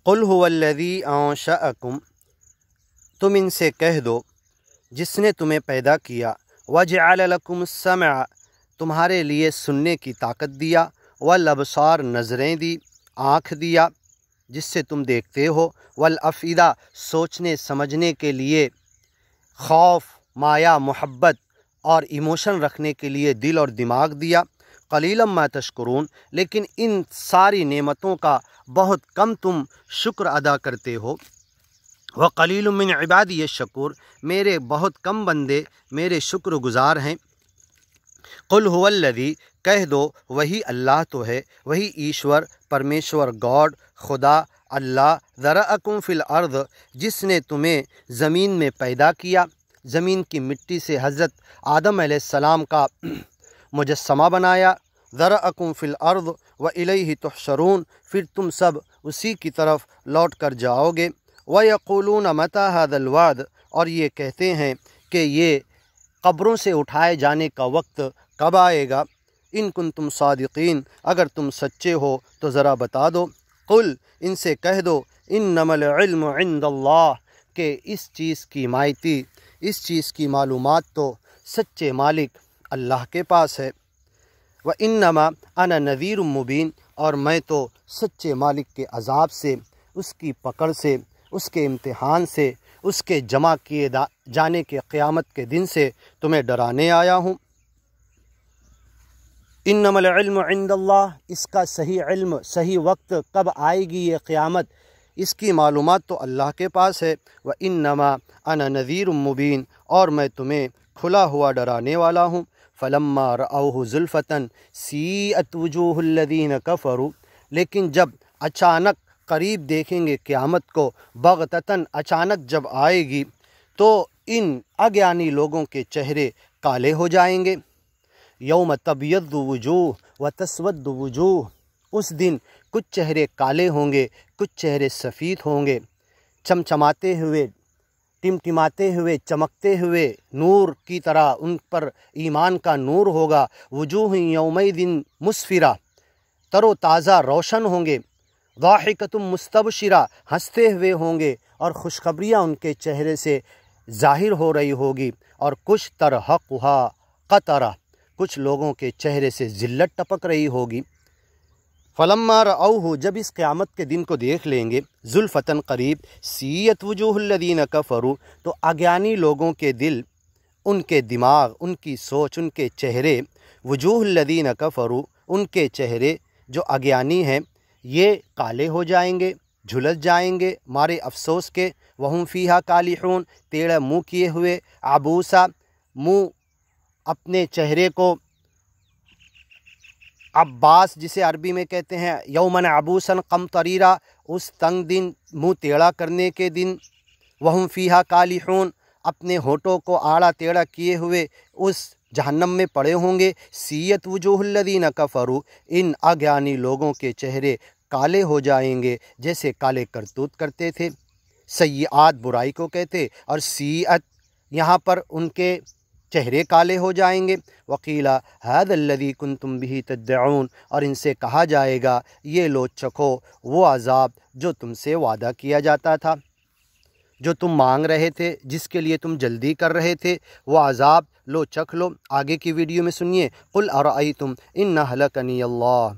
قل هو الذی انشأکم، تم ان سے کہہ دو جس نے تمہیں پیدا کیا، وجعل لکم السمع، تمہارے لیے سننے کی طاقت دیا، والابصار، نظریں دی، آنکھ دیا جس سے تم دیکھتے ہو، والافئدہ، سوچنے سمجھنے کے لیے، خوف، مایا، محبت اور ایموشن رکھنے کے لیے دل اور دماغ دیا، قلیلا ما تشکرون، لیکن ان ساری نعمتوں کا بہت کم تم شکر ادا کرتے ہو، وقلیل من عبادی الشکور، میرے بہت کم بندے میرے شکر گزار ہیں۔ قل هو الذی، کہہ دو وہی اللہ تو ہے، وہی ایشور، پرمیشور، گاڈ، خدا، اللہ، ذرأکم فی الارض، جس نے تمہیں زمین میں پیدا کیا، زمین کی مٹی سے حضرت آدم علیہ السلام کا مجسمہ بنایا، ذرأکم فی الارض والیہ تحشرون، پھر تم سب اسی کی طرف لوٹ کر جاؤ گے، وَيَقُولُونَ مَتَى هَذَا الْوَعْدُ، اور یہ کہتے ہیں کہ یہ قبروں سے اٹھائے جانے کا وقت کب آئے گا، ان کنتم صادقین، اگر تم سچے ہو تو ذرا بتا دو، قل، ان سے کہہ دو، انما العلم عند اللہ، کہ اس چیز کی مائتی، اس چیز کی معلومات تو سچے مالک اللہ کے پاس ہے، وانما انا نذیر مبین، اور میں تو سچے مالک کے عذاب سے، اس کی پکڑ سے، اس کے امتحان سے، اس کے جمع کیے جانے کے قیامت کے دن سے تمہیں ڈرانے آیا ہوں۔ انما العلم عند اللہ، اس کا صحیح علم، صحیح وقت کب آئے گی یہ قیامت، اس کی معلومات تو اللہ کے پاس ہے، وانما انا نذیر مبین، اور میں تمہیں کھلا ہوا ڈرانے والا ہوں۔ فلما رأوہ زلفۃ سیئت وجوہ الذین کفروا، لیکن جب اچانک قریب دیکھیں گے قیامت کو، بغتتاً، اچانک جب آئے گی، تو ان اگیانی لوگوں کے چہرے کالے ہو جائیں گے۔ یوم تبیض وجوہ وتسود وجوہ، اس دن کچھ چہرے کالے ہوں گے، کچھ چہرے سفید ہوں گے، چمچماتے ہوئے، ٹمٹماتے ہوئے، چمکتے ہوئے نور کی طرح ان پر ایمان کا نور ہوگا۔ وجوہ یومئذ مسفرہ، تر و تازہ روشن ہوں گے، ضاحکۃ مستبشرہ، ہنستے ہوئے ہوں گے، اور خوشخبریاں ان کے چہرے سے ظاہر ہو رہی ہوگی، اور کچھ ترہقھا قترہ، کچھ لوگوں کے چہرے سے ذلت ٹپک رہی ہوگی۔ فلما رأوہ، جب اس قیامت کے دن کو دیکھ لیں گے، زلفۃً، قریب، سیئت وجوہ الذین کفروا، تو اگیانی لوگوں کے دل، ان کے دماغ، ان کی سوچ، ان کے چہرے، وجوہ الذین کفروا، ان کے چہرے جو اگیانی ہیں، یہ کالے ہو جائیں گے، جھلس جائیں گے مارے افسوس کے، وہم فیہا کالحون، ٹیڑھا منہ کیے ہوئے، عبوسا، منہ اپنے چہرے کو عباس جسے عربی میں کہتے ہیں، یومن عبوسن قمطریرا، اس تنگ دن، منہ ٹیڑھا کرنے کے دن، وہم فیہا کالحون، اپنے ہونٹوں کو آڑا ٹیڑھا کیے ہوئے اس جہنم میں پڑے ہوں گے۔ سیئت وجوہ الذین کفروا، ان اگیانی لوگوں کے چہرے کالے ہو جائیں گے جیسے کالے کرتوت کرتے تھے، سیئات برائی کو کہتے، اور سیئت یہاں پر ان کے چہرے کالے ہو جائیں گے۔ وقیل ھذا الذی کنتم بہ تدعون، اور ان سے کہا جائے گا یہ لو چکھو وہ عذاب جو تم سے وعدہ کیا جاتا تھا، جو تم مانگ رہے تھے، جس کے لیے تم جلدی کر رہے تھے، وہ عذاب لو چکھ لو۔ آگے کی ویڈیو میں سنیے، قل ارأیتم ان اہلکنی اللہ